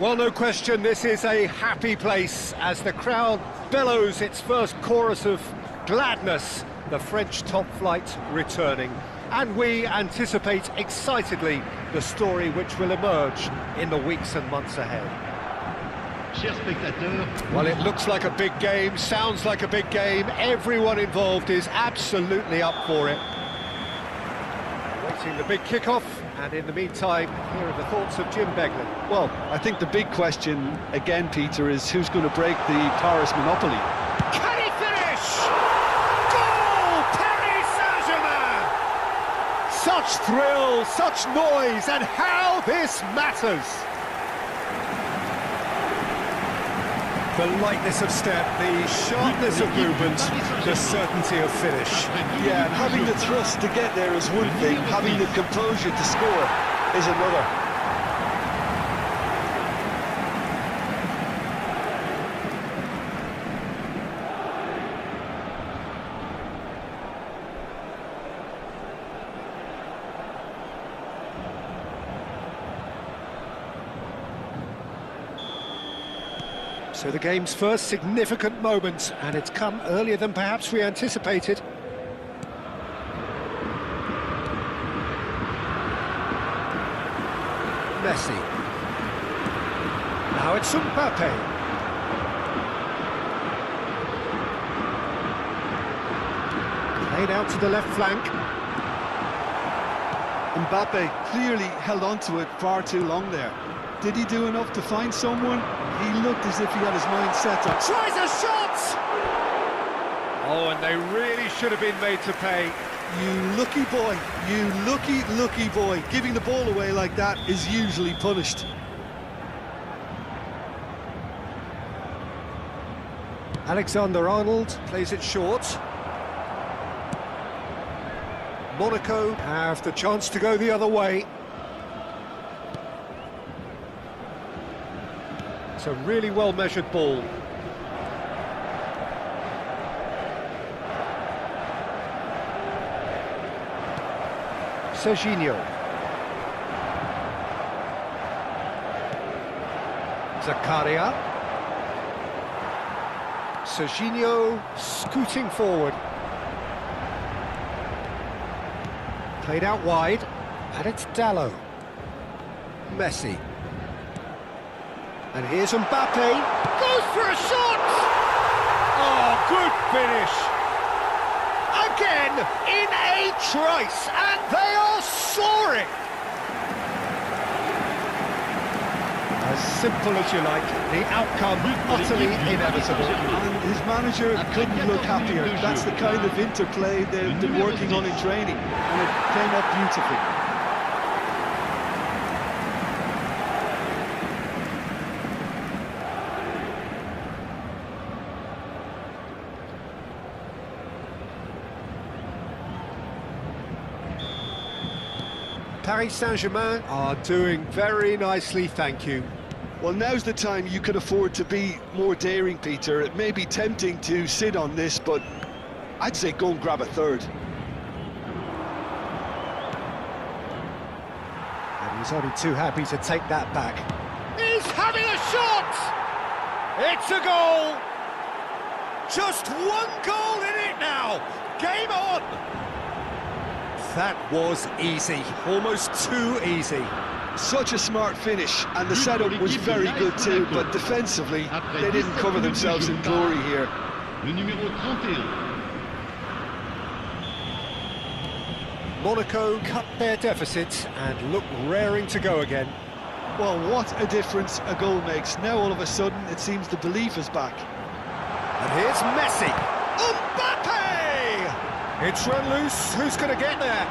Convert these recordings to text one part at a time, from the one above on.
Well, no question, this is a happy place as the crowd bellows its first chorus of gladness. The French top flight returning. And we anticipate excitedly the story which will emerge in the weeks and months ahead. Well, it looks like a big game, sounds like a big game. Everyone involved is absolutely up for it. Waiting the big kickoff, and in the meantime, here are the thoughts of Jim Beglin. Well, I think the big question, again, Peter, is who's going to break the Paris monopoly? Can he finish? Goal! Paris Saint-Germain! Such thrill, such noise, and how this matters! The lightness of step, the sharpness of movement, the certainty of finish. Yeah, and having the thrust to get there is one thing, having the composure to score is another. So the game's first significant moment, and it's come earlier than perhaps we anticipated. Messi. Now it's Mbappe. Played out to the left flank. Mbappe clearly held on to it far too long there. Did he do enough to find someone? He looked as if he had his mind set on. Tries a shot! Oh, and they really should have been made to pay. You lucky boy, you lucky boy. Giving the ball away like that is usually punished. Alexander-Arnold plays it short. Monaco have the chance to go the other way. It's a really well-measured ball. Serginho. Zakaria. Serginho scooting forward. Played out wide, and it's Dalot. Messi. And here's Mbappe, goes for a shot! Oh, good finish! Again, in a trice, and they are soaring! As simple as you like, the outcome utterly inevitable. And his manager couldn't look happier. That's the kind of interplay they've been working on in training, and it came up beautifully. Paris Saint-Germain are doing very nicely, thank you. Well, now's the time you can afford to be more daring, Peter. It may be tempting to sit on this, but I'd say go and grab a third. And he's only too happy to take that back. He's having a shot! It's a goal! Just one goal in it now! Game on! That was easy, almost too easy. Such a smart finish, and the setup was very good too, but defensively, they didn't cover themselves in glory here. Monaco cut their deficit and look raring to go again. Well, what a difference a goal makes. Now all of a sudden, it seems the belief is back. And here's Messi. Mbappe! It's run loose, who's going to get there?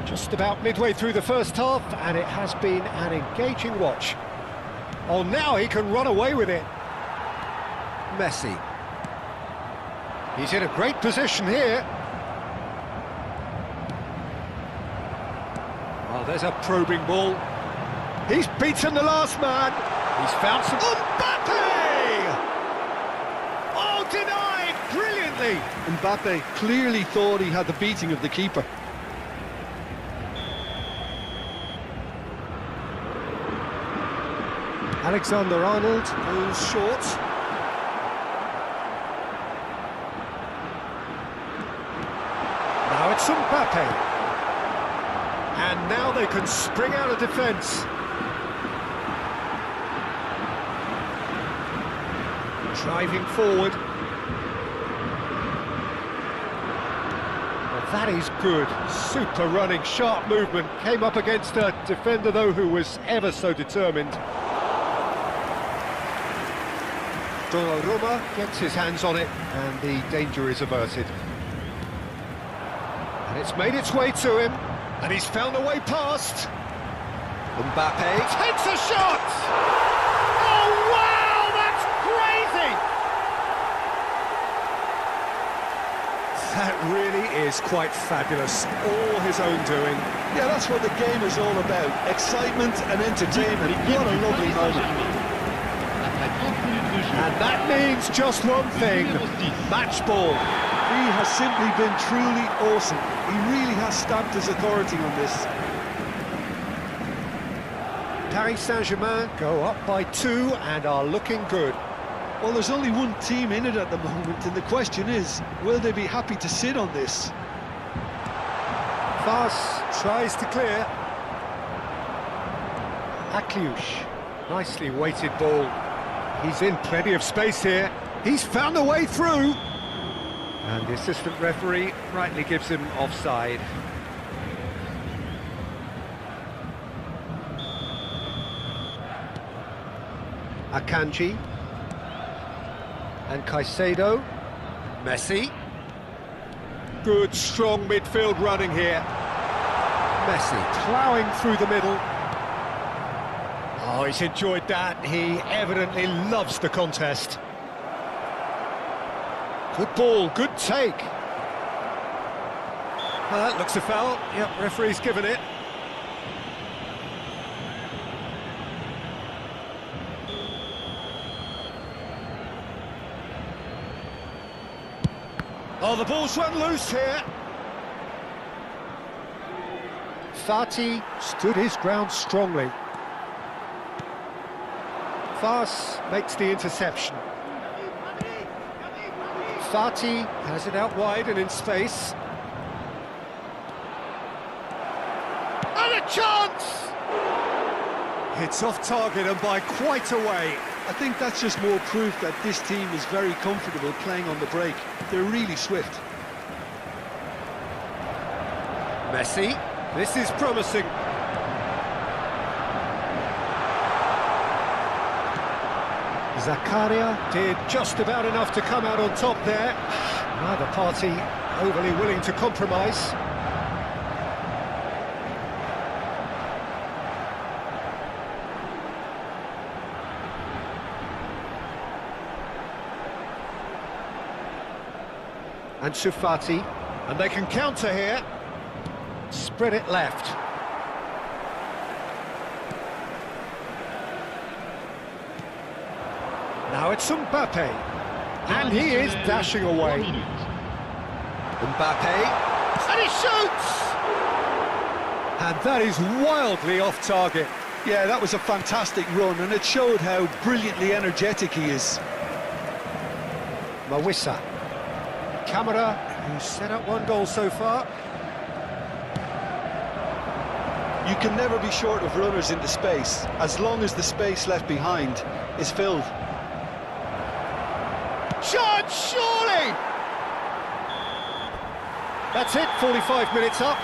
Just about midway through the first half, and it has been an engaging watch. Oh, now he can run away with it. Messi. He's in a great position here. Oh, there's a probing ball. He's beaten the last man. He's found some... Mbappe! Oh, denied brilliantly. Mbappe clearly thought he had the beating of the keeper. Alexander-Arnold goes short. Now it's Mbappe. And now they can spring out of defence. Driving forward. Well, that is good. Super running, sharp movement. Came up against a defender, though, who was ever so determined. Donnarumma gets his hands on it, and the danger is averted. And it's made its way to him, and he's found a way past. Mbappe takes a shot! Oh, wow, that's crazy! That really is quite fabulous, all his own doing. Yeah, that's what the game is all about. Excitement and entertainment. What a lovely moment. And that means just one thing, match ball. He has simply been truly awesome. He really has stamped his authority on this. Paris Saint-Germain go up by 2 and are looking good. Well, there's only one team in it at the moment, and the question is, will they be happy to sit on this? Fas tries to clear. Akliouche, nicely weighted ball. He's in plenty of space here. He's found a way through. And the assistant referee rightly gives him offside. Akanji. And Caicedo. Messi. Good, strong midfield running here. Messi ploughing through the middle. Oh, he's enjoyed that. He evidently loves the contest. Good ball, good take. Well, that looks a foul. Yep, referee's given it. Oh, the ball's run loose here. Fati stood his ground strongly. Fas makes the interception. Fati has it out wide and in space. And a chance! It's off target and by quite a way. I think that's just more proof that this team is very comfortable playing on the break. They're really swift. Messi, this is promising. Zakaria did just about enough to come out on top there. Neither party overly willing to compromise. And Sufati, and they can counter here. Spread it left. Now it's Mbappe, and he is dashing away. Mbappe, and he shoots! And that is wildly off target. Yeah, that was a fantastic run, and it showed how brilliantly energetic he is. Mawissa. Camara, who's set up one goal so far. You can never be short of runners into space, as long as the space left behind is filled. Chance, surely! That's it, 45 minutes up.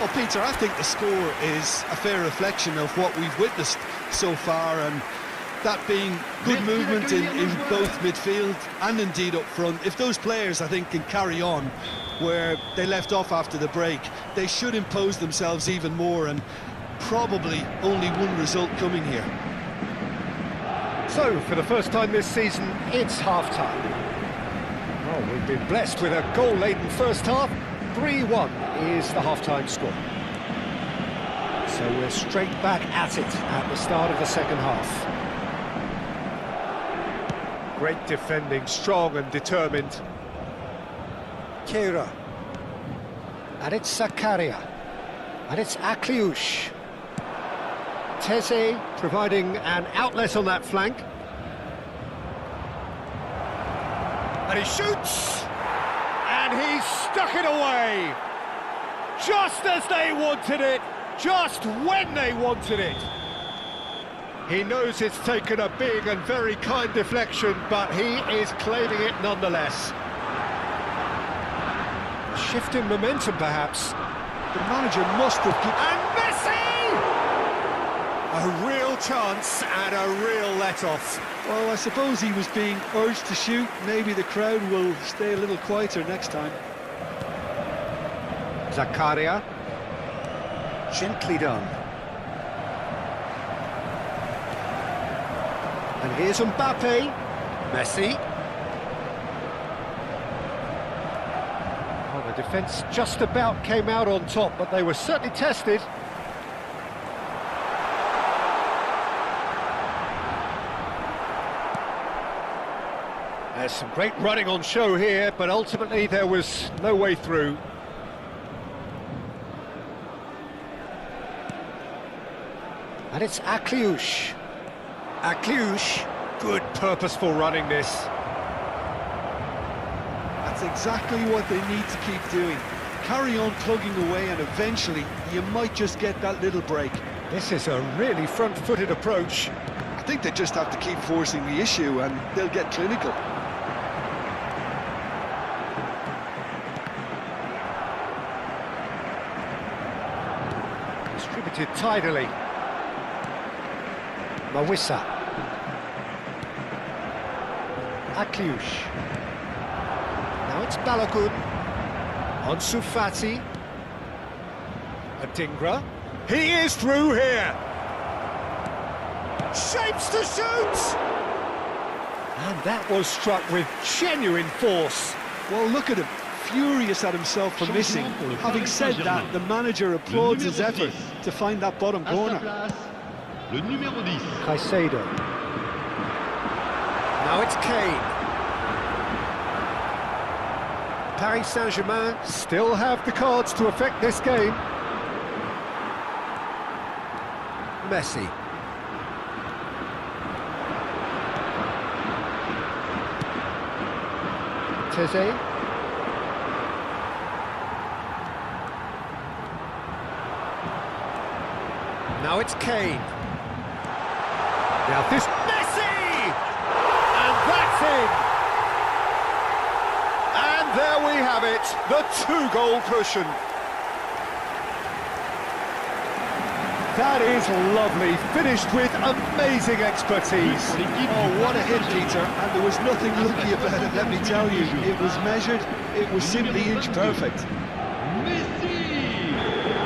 Well, Peter, I think the score is a fair reflection of what we've witnessed so far, and that being good movement in both midfield and indeed up front. If those players, I think, can carry on where they left off after the break, they should impose themselves even more, and probably only one result coming here. So, for the first time this season, it's half-time. Well, we've been blessed with a goal-laden first half. 3-1 is the half-time score. So we're straight back at it at the start of the second half. Great defending, strong and determined. Keira. And it's Zakaria. And it's Akliouche. Tese providing an outlet on that flank. And he shoots! And he's stuck it away! Just as they wanted it, just when they wanted it. He knows it's taken a big and very kind deflection, but he is claiming it nonetheless. Shift in momentum, perhaps. The manager must have... And Messi! A real chance and a real let-off. Well, I suppose he was being urged to shoot. Maybe the crowd will stay a little quieter next time. Zakaria. Gently done. And here's Mbappe. Messi. Well, the defence just about came out on top, but they were certainly tested. There's some great running on show here, but ultimately there was no way through. And it's Akliouche. Akliouche, good purposeful running this. That's exactly what they need to keep doing. Carry on plugging away and eventually you might just get that little break. This is a really front-footed approach. I think they just have to keep forcing the issue and they'll get clinical. Distributed tidily. Mawissa. Akliouche. Now it's Balogun. Ansu Fati. Adingra. He is through here. Shapes to shoot! And that was struck with genuine force. Well, look at him, furious at himself for missing. Having said that, the manager applauds his effort to find that bottom corner. Le numéro 10. Caicedo. Now it's Kane. Paris Saint-Germain still have the cards to affect this game. Messi. Tese. Now it's Kane. Now this Messi! And that's in! And there we have it, the two-goal cushion. That is lovely, finished with amazing expertise. Oh, what a hit, Peter, and there was nothing lucky about it, let me tell you. It was measured, it was simply inch perfect.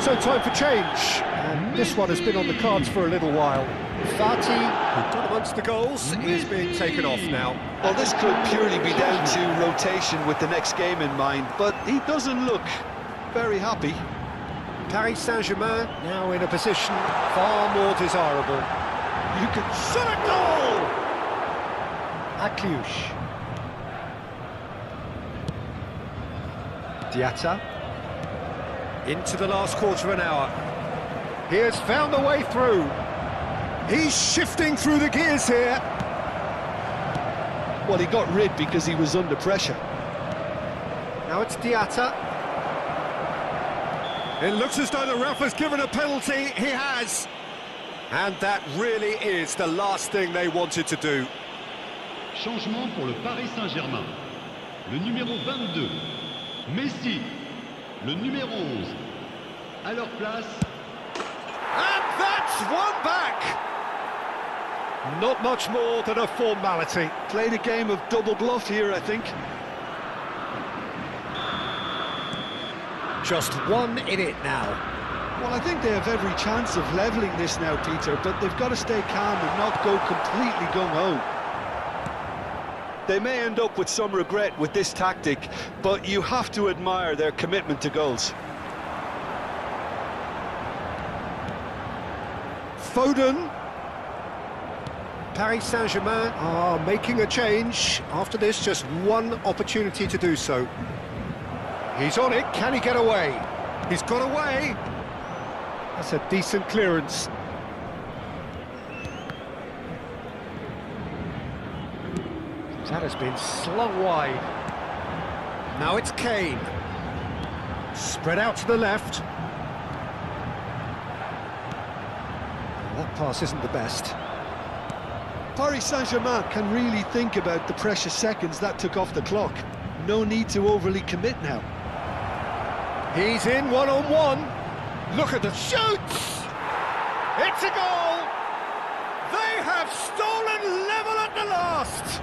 So time for change, and this one has been on the cards for a little while. Fati, who got amongst the goals, is being taken off now. Well, this could purely be down to rotation with the next game in mind, but he doesn't look very happy. Paris Saint-Germain now in a position far more desirable. You can shot a goal! Akliouche. Diatta. Into the last quarter of an hour. He has found the way through. He's shifting through the gears here. Well, he got rid because he was under pressure. Now it's Diatta. It looks as though the ref has given a penalty. He has. And that really is the last thing they wanted to do. Changement pour le Paris Saint-Germain. Le numéro 22, Messi. Le numéro 11, à leur place. And that's one back. Not much more than a formality. Played a game of double bluff here, I think. Just one in it now. Well, I think they have every chance of levelling this now, Peter, but they've got to stay calm and not go completely gung-ho. They may end up with some regret with this tactic, but you have to admire their commitment to goals. Foden. Paris Saint-Germain are making a change. After this, just one opportunity to do so. He's on it, can he get away? He's got away. That's a decent clearance. That has been slung wide. Now it's Kane. Spread out to the left. That pass isn't the best. Paris Saint-Germain can really think about the precious seconds that took off the clock. No need to overly commit now. He's in one-on-one. Look at the shoots! It's a goal! They have stolen level at the last!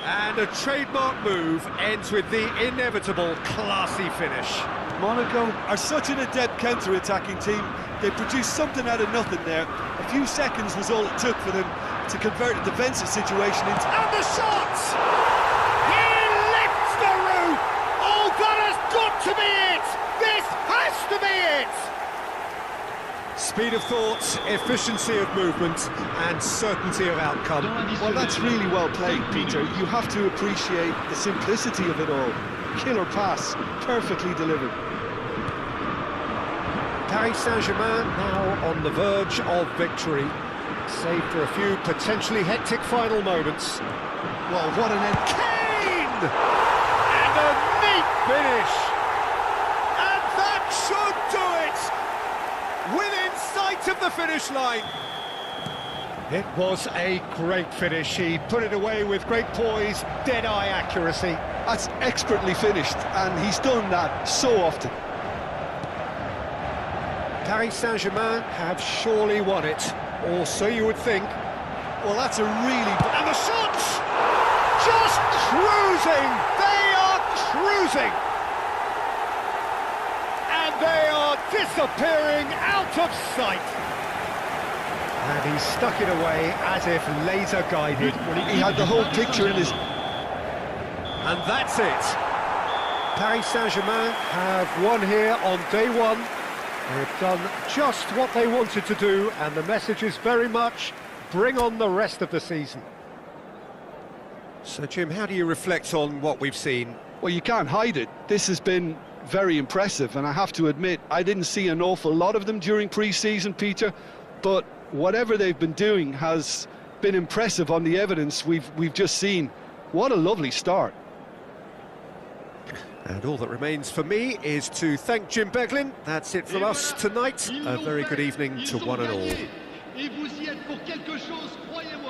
And a trademark move ends with the inevitable classy finish. Monaco are such an adept counter-attacking team. They produced something out of nothing there. A few seconds was all it took for them to convert a defensive situation into... And the shot! He lifts the roof! Oh, that has got to be it! This has to be it! Speed of thought, efficiency of movement, and certainty of outcome. Well, that's really well played, Peter. You have to appreciate the simplicity of it all. Killer pass, perfectly delivered. Paris Saint-Germain now on the verge of victory, save for a few potentially hectic final moments. Well, what an end. Kane! And a neat finish! And that should do it! Within sight of the finish line. It was a great finish. He put it away with great poise, dead-eye accuracy. That's expertly finished, and he's done that so often. Paris Saint-Germain have surely won it, or so you would think. Well, that's a really... And the shots! Just cruising! They are cruising! And they are disappearing out of sight. And he stuck it away as if laser-guided. He had the whole picture in his... And that's it. Paris Saint-Germain have won here on day one. They've done just what they wanted to do, and the message is very much, bring on the rest of the season. So, Jim, how do you reflect on what we've seen? Well, you can't hide it. This has been very impressive, and I have to admit, I didn't see an awful lot of them during pre-season, Peter, but whatever they've been doing has been impressive on the evidence we've just seen. What a lovely start. And all that remains for me is to thank Jim Beglin. That's it from us tonight. A very good evening to one and all. Et vous y êtes pour quelque chose, croyez-moi.